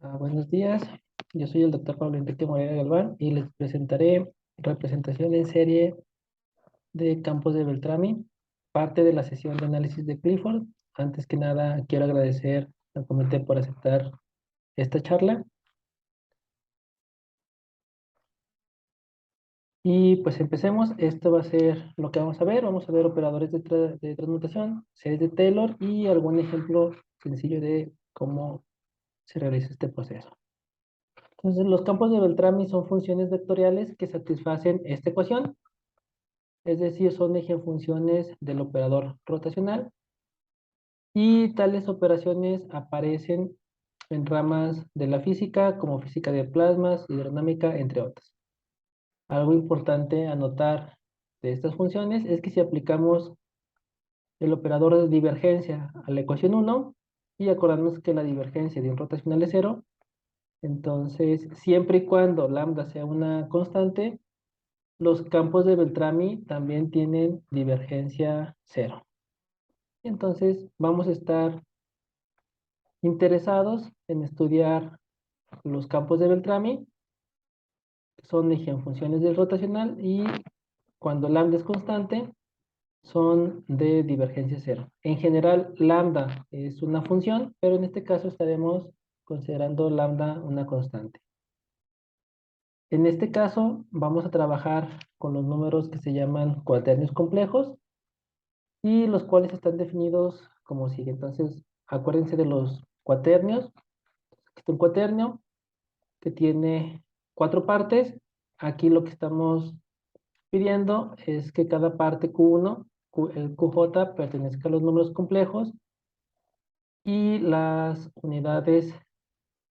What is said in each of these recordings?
Buenos días, yo soy el doctor Pablo Enrique Moreira Galván y les presentaré representación en serie de campos de Beltrami, parte de la sesión de análisis de Clifford. Antes que nada, quiero agradecer al comité por aceptar esta charla. Y pues empecemos. Esto va a ser lo que vamos a ver. Vamos a ver operadores de transmutación, series de Taylor y algún ejemplo sencillo de cómo se realiza este proceso. Entonces, los campos de Beltrami son funciones vectoriales que satisfacen esta ecuación, es decir, son funciones del operador rotacional, y tales operaciones aparecen en ramas de la física como física de plasmas, hidrodinámica, entre otras. Algo importante a notar de estas funciones es que si aplicamos el operador de divergencia a la ecuación 1 y acordamos que la divergencia de un rotacional es 0, entonces siempre y cuando lambda sea una constante, los campos de Beltrami también tienen divergencia 0. Entonces vamos a estar interesados en estudiar los campos de Beltrami, que son funciones del rotacional, y cuando lambda es constante, son de divergencia 0. En general, lambda es una función, pero en este caso estaremos considerando lambda una constante. En este caso, vamos a trabajar con los números que se llaman cuaternios complejos, y los cuales están definidos como sigue. Entonces, acuérdense de los cuaternios. Este es un cuaternio que tiene 4 partes. Aquí lo que estamos pidiendo es que cada parte Q1, el QJ, pertenezca a los números complejos, y las unidades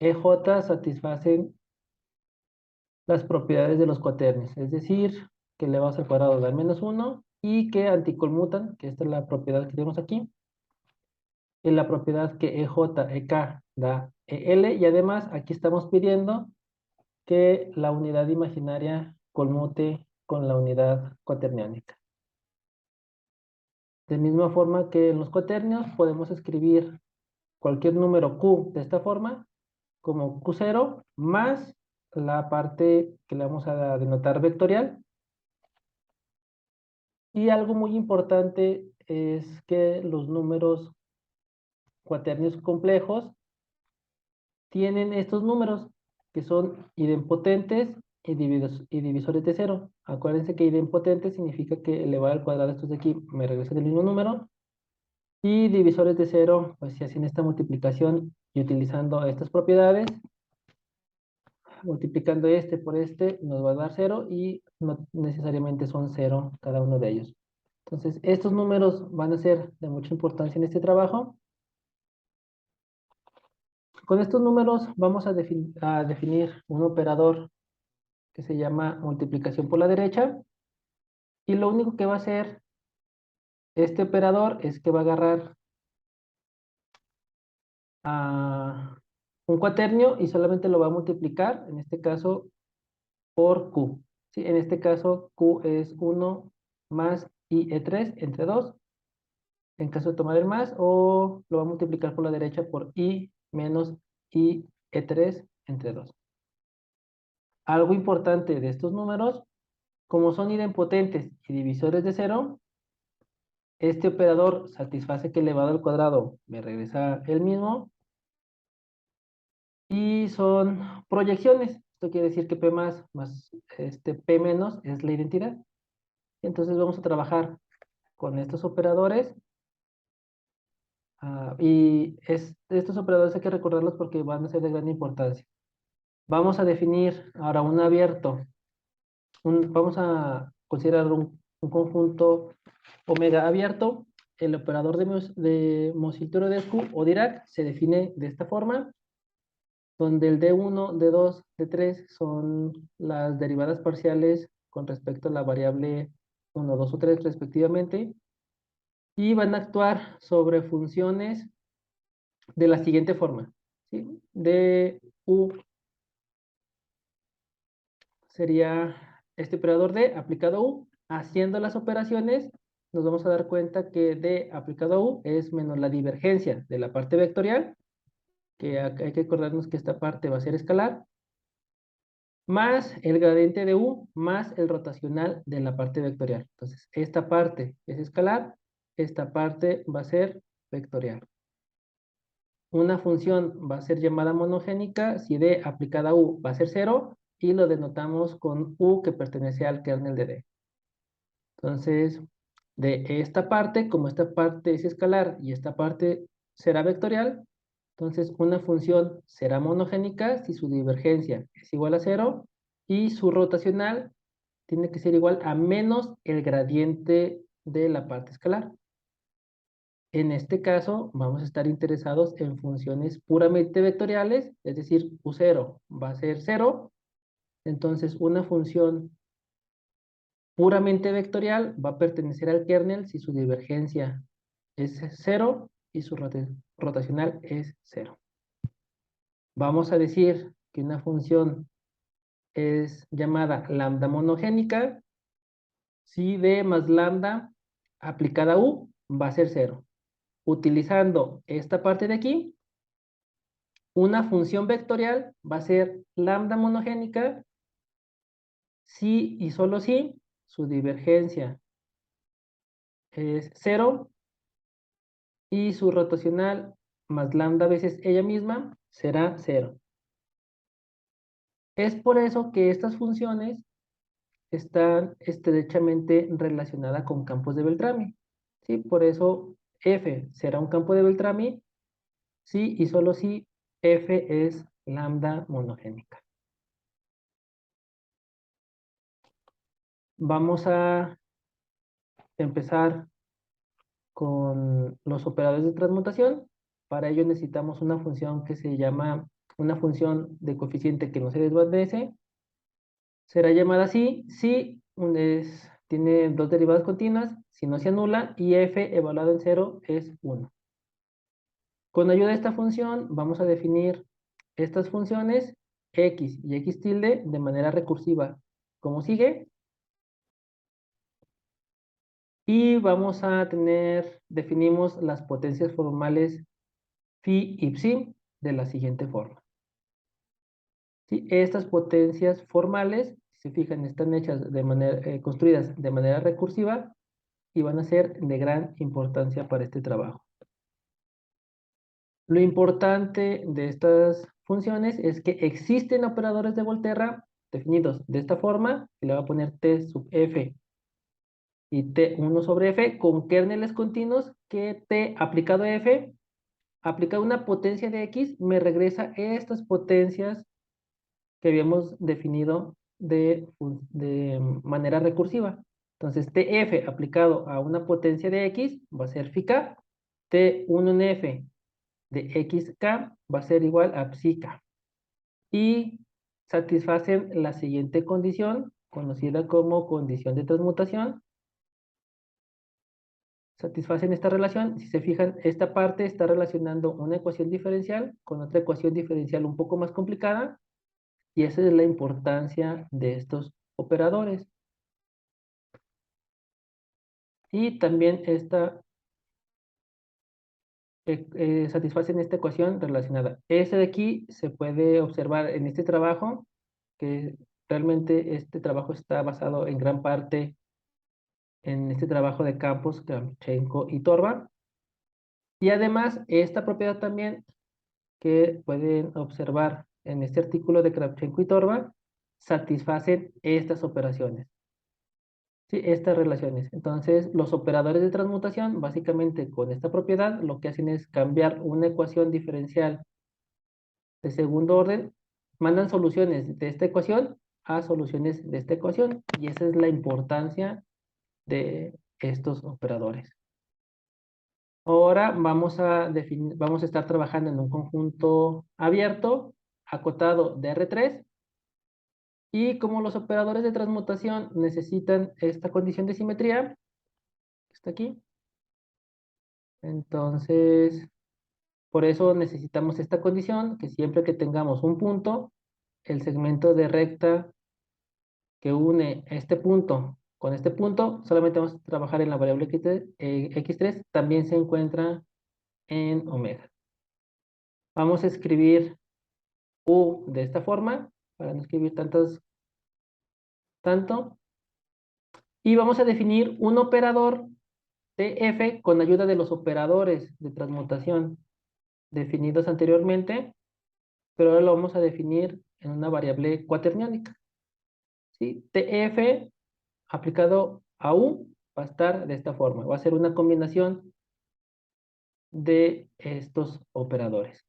EJ satisfacen las propiedades de los cuaternios, es decir, que elevados al cuadrado da -1 y que anticonmutan, que esta es la propiedad que tenemos aquí, en la propiedad que EJ, EK da EL, y además aquí estamos pidiendo que la unidad imaginaria conmute con la unidad cuaterniónica. De misma forma que en los cuaternios podemos escribir cualquier número Q de esta forma, como Q0 más la parte que le vamos a denotar vectorial. Y algo muy importante es que los números cuaternios complejos tienen estos números que son idempotentes y divisores de 0. Acuérdense que idempotente significa que elevar al cuadrado estos de aquí me regresa el mismo número. Y divisores de 0, pues si hacen esta multiplicación y utilizando estas propiedades, multiplicando este por este, nos va a dar 0, y no necesariamente son 0 cada uno de ellos. Entonces, estos números van a ser de mucha importancia en este trabajo. Con estos números vamos a definir un operador que se llama multiplicación por la derecha, y lo único que va a hacer este operador es que va a agarrar a un cuaternio y solamente lo va a multiplicar, en este caso, por Q. ¿Sí? En este caso, Q es 1 más IE3 entre 2, en caso de tomar el más, o lo va a multiplicar por la derecha por I menos IE3 entre 2. Algo importante de estos números, como son idempotentes y divisores de 0, este operador satisface que elevado al cuadrado me regresa el mismo, y son proyecciones. Esto quiere decir que P más P menos es la identidad. Entonces vamos a trabajar con estos operadores, y estos operadores hay que recordarlos porque van a ser de gran importancia. Vamos a definir ahora un abierto. Vamos a considerar un conjunto omega abierto. El operador de Mosiltero-Descu o Dirac se define de esta forma, donde el D1, D2, D3 son las derivadas parciales con respecto a la variable 1, 2 o 3 respectivamente, y van a actuar sobre funciones de la siguiente forma, ¿sí? De U sería este operador D aplicado a U. Haciendo las operaciones, nos vamos a dar cuenta que D aplicado a U es menos la divergencia de la parte vectorial, que hay que acordarnos que esta parte va a ser escalar, más el gradiente de U, más el rotacional de la parte vectorial. Entonces, esta parte es escalar, esta parte va a ser vectorial. Una función va a ser llamada monogénica si D aplicada a U va a ser 0 y lo denotamos con U que pertenece al kernel de D. Entonces, de esta parte, como esta parte es escalar y esta parte será vectorial, entonces una función será monogénica si su divergencia es igual a 0 y su rotacional tiene que ser igual a menos el gradiente de la parte escalar. En este caso, vamos a estar interesados en funciones puramente vectoriales, es decir, U0 va a ser 0. Entonces, una función puramente vectorial va a pertenecer al kernel si su divergencia es 0 y su rotacional es 0. Vamos a decir que una función es llamada lambda monogénica si D más lambda aplicada a U va a ser 0. Utilizando esta parte de aquí, una función vectorial va a ser lambda monogénica si y solo si su divergencia es 0 y su rotacional más lambda veces ella misma será 0. Es por eso que estas funciones están estrechamente relacionadas con campos de Beltrami. ¿Sí? Por eso f será un campo de Beltrami si y solo si f es lambda monogénica. Vamos a empezar con los operadores de transmutación. Para ello necesitamos una función que se llama una función de coeficiente que no se desvanece. Será llamada así si tiene dos derivadas continuas, si no se anula, y f evaluado en 0 es 1. Con ayuda de esta función vamos a definir estas funciones x y x tilde de manera recursiva, como sigue. Y vamos a definimos las potencias formales phi y psi de la siguiente forma. ¿Sí? Estas potencias formales, si se fijan, están hechas de manera, construidas de manera recursiva y van a ser de gran importancia para este trabajo. Lo importante de estas funciones es que existen operadores de Volterra definidos de esta forma, y le voy a poner T sub F y T1 sobre F con kernels continuos que T aplicado a F, aplicado una potencia de X, me regresa estas potencias que habíamos definido de manera recursiva. Entonces, TF aplicado a una potencia de X va a ser φk, T1 en F de XK va a ser igual a psiK. Y satisfacen la siguiente condición, conocida como condición de transmutación. Satisfacen esta relación. Si se fijan, esta parte está relacionando una ecuación diferencial con otra ecuación diferencial un poco más complicada. Y esa es la importancia de estos operadores. Y también satisfacen esta ecuación relacionada. Ese de aquí se puede observar en este trabajo, que realmente este trabajo está basado en gran parte en este trabajo de Campos, Kravchenko y Torba. Y además, esta propiedad también que pueden observar en este artículo de Kravchenko y Torba, satisfacen estas operaciones. Sí, estas relaciones. Entonces, los operadores de transmutación, básicamente con esta propiedad, lo que hacen es cambiar una ecuación diferencial de segundo orden, mandan soluciones de esta ecuación a soluciones de esta ecuación, y esa es la importancia de estos operadores. Ahora vamos a estar trabajando en un conjunto abierto, acotado de R3, y como los operadores de transmutación necesitan esta condición de simetría, que está aquí, entonces, por eso necesitamos esta condición, que siempre que tengamos un punto, el segmento de recta que une este punto con este punto, solamente vamos a trabajar en la variable x3, también se encuentra en omega. Vamos a escribir U de esta forma, para no escribir tanto. Y vamos a definir un operador TF con ayuda de los operadores de transmutación definidos anteriormente, pero ahora lo vamos a definir en una variable cuaterniónica. ¿Sí? TF aplicado a U va a estar de esta forma. Va a ser una combinación de estos operadores.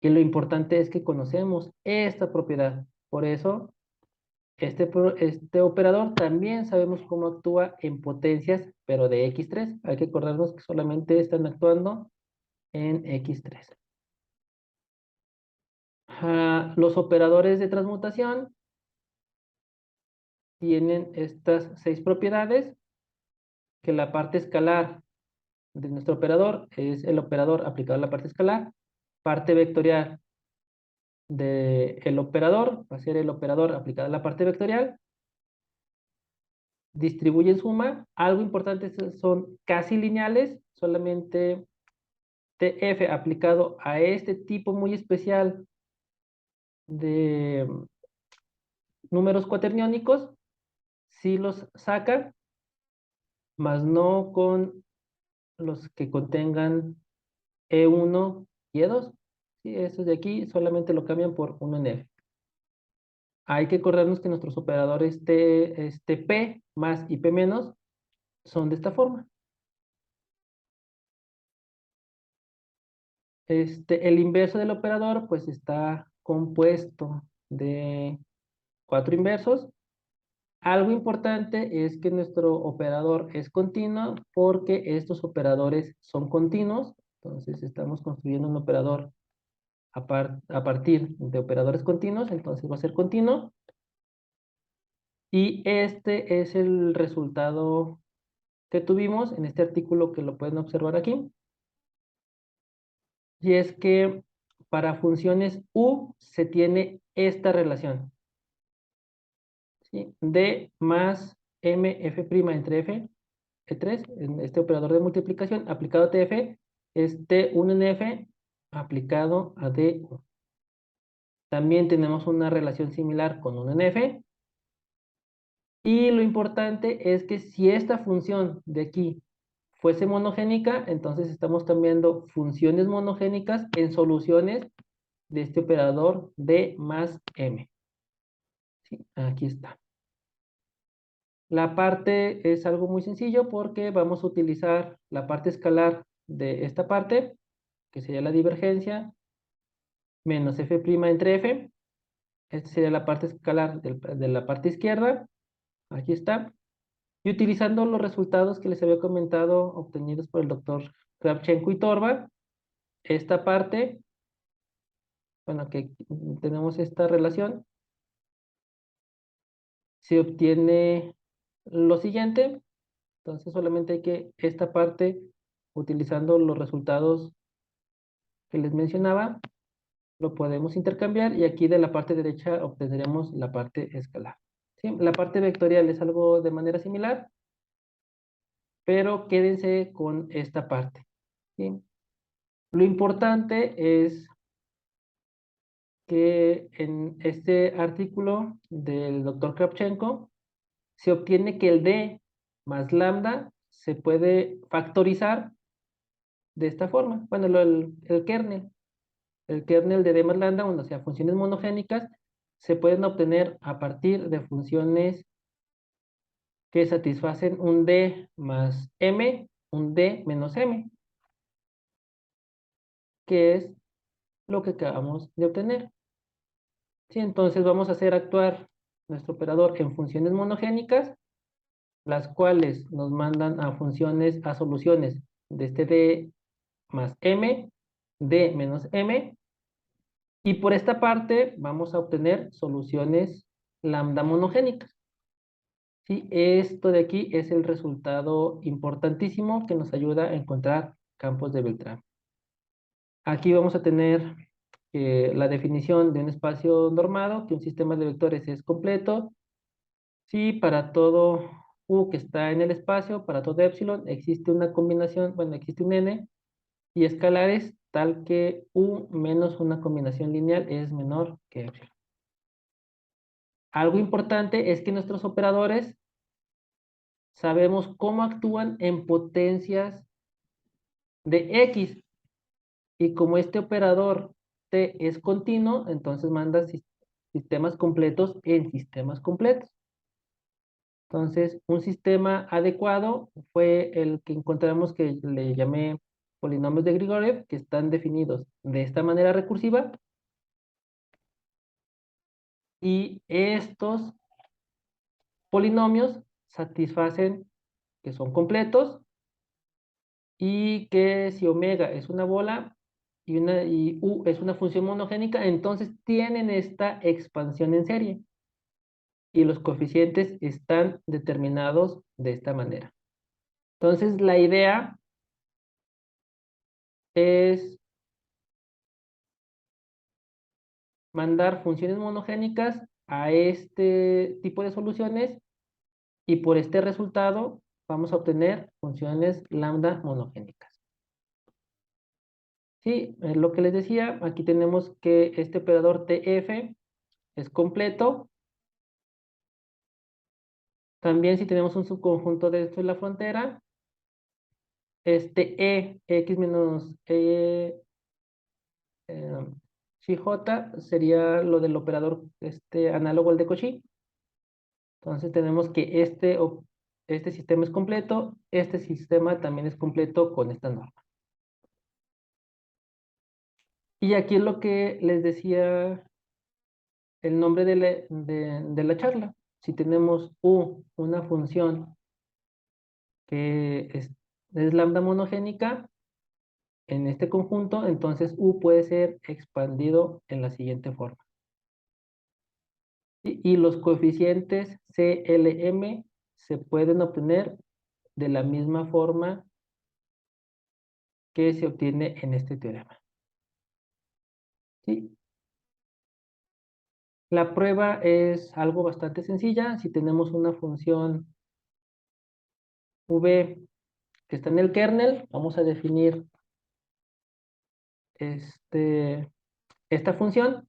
Y lo importante es que conocemos esta propiedad. Por eso, este operador también sabemos cómo actúa en potencias, pero de X3. Hay que acordarnos que solamente están actuando en X3. Los operadores de transmutación tienen estas 6 propiedades, que la parte escalar de nuestro operador es el operador aplicado a la parte escalar, parte vectorial del operador va a ser el operador aplicado a la parte vectorial, distribuye en suma. Algo importante son casi lineales, solamente TF aplicado a este tipo muy especial de números cuaterniónicos, si los saca, más no con los que contengan E1 y E2. Sí, estos de aquí solamente lo cambian por 1 en F. Hay que acordarnos que nuestros operadores P más y P menos son de esta forma. El inverso del operador pues está compuesto de 4 inversos. Algo importante es que nuestro operador es continuo porque estos operadores son continuos. Entonces estamos construyendo un operador a partir de operadores continuos, entonces va a ser continuo. Y este es el resultado que tuvimos en este artículo, que lo pueden observar aquí. Y es que para funciones U se tiene esta relación, ¿sí? D más MF' entre F, E3, en este operador de multiplicación aplicado a TF, es T1 en F aplicado a D. También tenemos una relación similar con 1 en F. Y lo importante es que si esta función de aquí fuese monogénica, entonces estamos cambiando funciones monogénicas en soluciones de este operador D más M. Sí, aquí está. La parte es algo muy sencillo porque vamos a utilizar la parte escalar de esta parte, que sería la divergencia, menos F' entre F. Esta sería la parte escalar de la parte izquierda. Aquí está. Y utilizando los resultados que les había comentado, obtenidos por el doctor Kravchenko y Torba, esta parte, bueno, que tenemos esta relación, se obtiene lo siguiente. Entonces solamente hay que esta parte, utilizando los resultados que les mencionaba, lo podemos intercambiar y aquí de la parte derecha obtendremos la parte escalar. ¿Sí? La parte vectorial es algo de manera similar, pero quédense con esta parte. ¿Sí? Lo importante es que en este artículo del doctor Kravchenko se obtiene que el D más lambda se puede factorizar de esta forma. Bueno, el kernel. El kernel de D más lambda, o sea, funciones monogénicas, se pueden obtener a partir de funciones que satisfacen un D más M, un D menos M, que es lo que acabamos de obtener. ¿Sí? Entonces vamos a hacer actuar nuestro operador en funciones monogénicas, las cuales nos mandan a soluciones de este D más M, D menos M, y por esta parte vamos a obtener soluciones lambda monogénicas. ¿Sí? Esto de aquí es el resultado importantísimo que nos ayuda a encontrar campos de Beltrán. Aquí vamos a tener la definición de un espacio normado, que un sistema de vectores es completo. Si para todo U que está en el espacio, para todo epsilon, existe una combinación, bueno, existe un n, y escalares tal que U menos una combinación lineal es menor que epsilon. Algo importante es que nuestros operadores sabemos cómo actúan en potencias de X. Y como este operador T es continuo, entonces manda sistemas completos en sistemas completos. Entonces, un sistema adecuado fue el que encontramos que le llamé polinomios de Grigoriev, que están definidos de esta manera recursiva. Y estos polinomios satisfacen que son completos y que si omega es una bola y u es una función monogénica, entonces tienen esta expansión en serie y los coeficientes están determinados de esta manera. Entonces la idea es mandar funciones monogénicas a este tipo de soluciones y por este resultado vamos a obtener funciones lambda monogénicas. Sí, es lo que les decía, aquí tenemos que este operador TF es completo. También si tenemos un subconjunto de esto en la frontera, este X menos eh, CJ sería lo del operador análogo al de Cauchy. Entonces tenemos que este sistema es completo, este sistema también es completo con esta norma. Y aquí es lo que les decía el nombre de la charla. Si tenemos U, una función que es lambda monogénica en este conjunto, entonces U puede ser expandido en la siguiente forma. Y los coeficientes CLM se pueden obtener de la misma forma que se obtiene en este teorema. ¿Sí? La prueba es algo bastante sencilla. Si tenemos una función V que está en el kernel, vamos a definir esta función.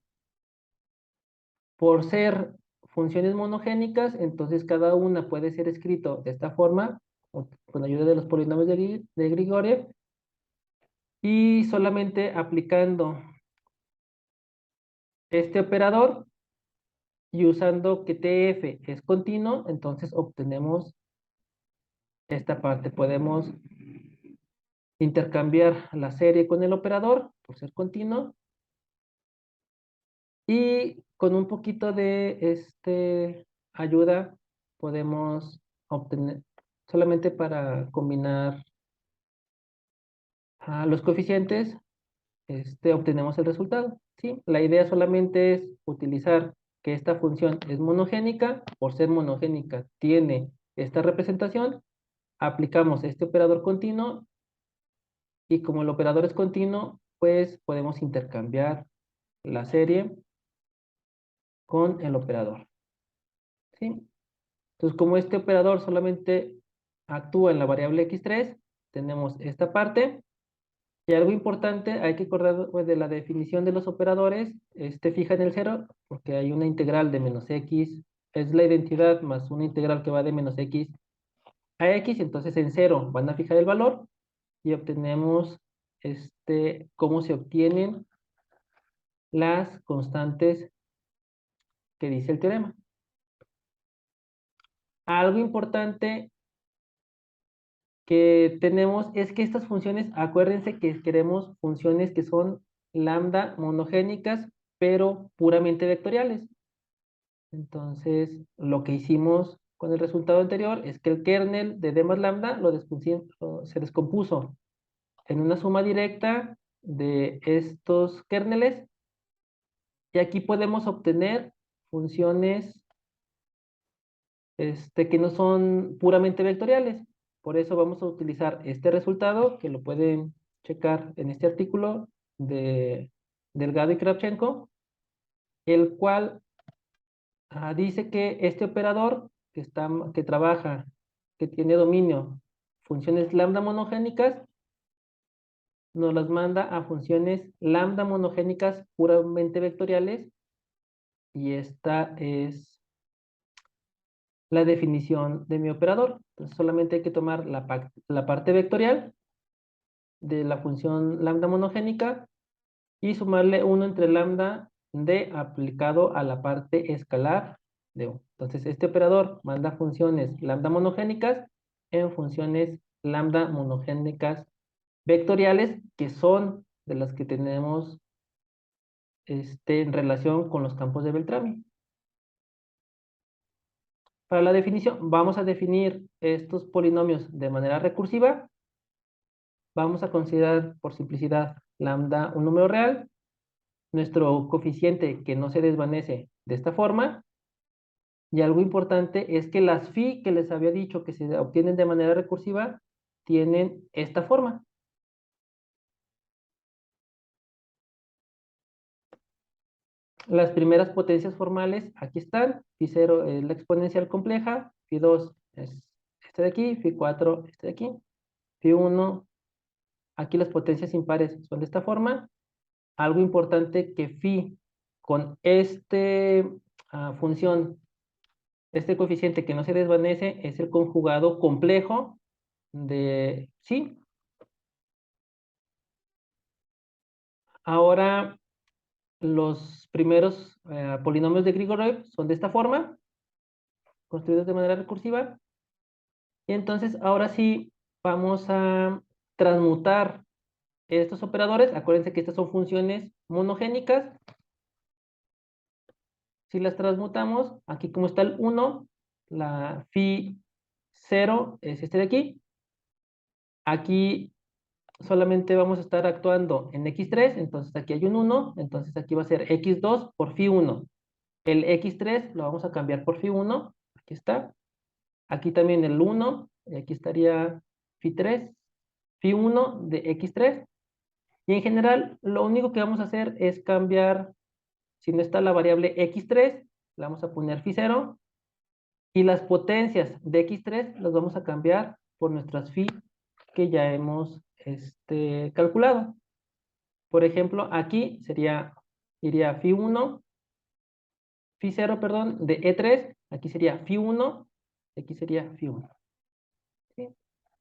Por ser funciones monogénicas, entonces cada una puede ser escrito de esta forma, con ayuda de los polinomios de Grigoriev, y solamente aplicando este operador y usando que TF es continuo, entonces obtenemos esta parte. Podemos intercambiar la serie con el operador por ser continuo y con un poquito de ayuda podemos obtener solamente para combinar los coeficientes, obtenemos el resultado. ¿Sí? La idea solamente es utilizar que esta función es monogénica, por ser monogénica tiene esta representación, aplicamos este operador continuo y como el operador es continuo, pues podemos intercambiar la serie con el operador. ¿Sí? Entonces, como este operador solamente actúa en la variable x3, tenemos esta parte. Y algo importante, hay que acordar pues, de la definición de los operadores, fija en el cero, porque hay una integral de menos x, es la identidad más una integral que va de menos x a x, entonces en cero van a fijar el valor y obtenemos cómo se obtienen las constantes que dice el teorema. Algo importante que tenemos es que estas funciones, acuérdense que queremos funciones que son lambda monogénicas, pero puramente vectoriales. Entonces, lo que hicimos con el resultado anterior es que el kernel de D más lambda se descompuso en una suma directa de estos kerneles y aquí podemos obtener funciones que no son puramente vectoriales. Por eso vamos a utilizar este resultado, que lo pueden checar en este artículo de Delgado y Kravchenko, el cual dice que este operador que trabaja, que tiene dominio, funciones lambda monogénicas, nos las manda a funciones lambda monogénicas puramente vectoriales, y esta es la definición de mi operador. Entonces solamente hay que tomar la parte vectorial de la función lambda monogénica y sumarle 1 entre lambda de aplicado a la parte escalar de 1. Entonces este operador manda funciones lambda monogénicas en funciones lambda monogénicas vectoriales, que son de las que tenemos en relación con los campos de Beltrami. Para la definición, vamos a definir estos polinomios de manera recursiva. Vamos a considerar, por simplicidad, lambda un número real, nuestro coeficiente que no se desvanece de esta forma, y algo importante es que las phi que les había dicho que se obtienen de manera recursiva tienen esta forma. Las primeras potencias formales aquí están. Phi0 es la exponencial compleja, Phi2 es este de aquí, Phi4 este de aquí, Phi1, aquí las potencias impares son de esta forma. Algo importante que phi con función, este coeficiente que no se desvanece, es el conjugado complejo de psi. Ahora, los primeros polinomios de Grigoriev son de esta forma, construidos de manera recursiva. Y entonces, ahora sí, vamos a transmutar estos operadores. Acuérdense que estas son funciones monogénicas. Si las transmutamos, aquí como está el 1, la phi 0 es este de aquí. Aquí solamente vamos a estar actuando en x3, entonces aquí hay un 1, entonces aquí va a ser x2 por phi 1. El x3 lo vamos a cambiar por phi 1, aquí está. Aquí también el 1, y aquí estaría phi 3, phi 1 de x3. Y en general, lo único que vamos a hacer es cambiar, si no está la variable x3, la vamos a poner phi 0, y las potencias de x3 las vamos a cambiar por nuestras phi que ya hemos calculado. Por ejemplo, aquí iría phi 1, phi 0, perdón, de E3, aquí sería phi 1, aquí sería phi 1. ¿Sí?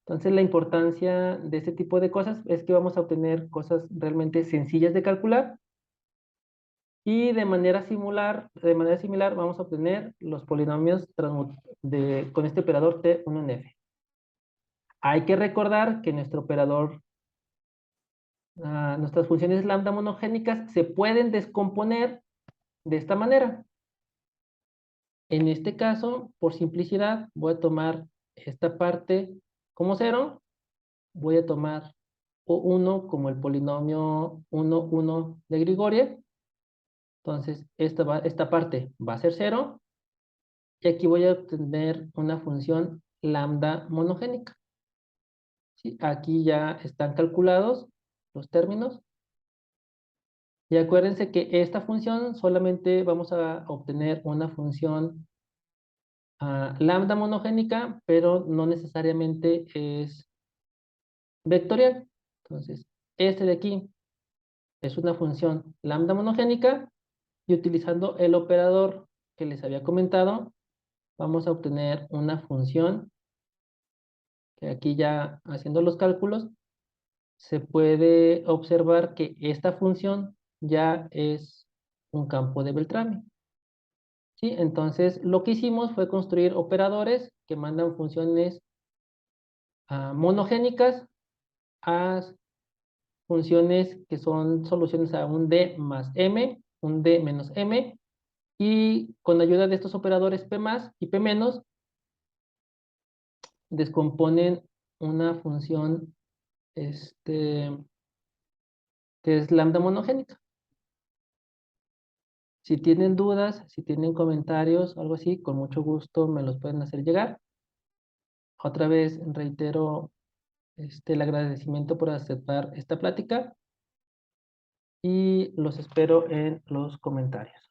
Entonces la importancia de este tipo de cosas es que vamos a obtener cosas realmente sencillas de calcular, y de manera similar vamos a obtener los polinomios con este operador T1 en F. Hay que recordar que nuestras funciones lambda monogénicas se pueden descomponer de esta manera. En este caso, por simplicidad, voy a tomar esta parte como 0, voy a tomar O1 como el polinomio 1, 1 de Grigoriev. Entonces, esta parte va a ser 0, y aquí voy a obtener una función lambda monogénica. ¿Sí? Aquí ya están calculados los términos. Y acuérdense que esta función solamente vamos a obtener una función lambda monogénica, pero no necesariamente es vectorial. Entonces, este de aquí es una función lambda monogénica, y utilizando el operador que les había comentado, vamos a obtener una función que aquí, ya haciendo los cálculos, se puede observar que esta función ya es un campo de Beltrami. ¿Sí? Entonces, lo que hicimos fue construir operadores que mandan funciones monogénicas a funciones que son soluciones a un D más M, un D menos M, y con ayuda de estos operadores P más y P menos, descomponen una función que es lambda monogénica. Si tienen dudas, si tienen comentarios, algo así, con mucho gusto me los pueden hacer llegar. Otra vez reitero el agradecimiento por aceptar esta plática, y los espero en los comentarios.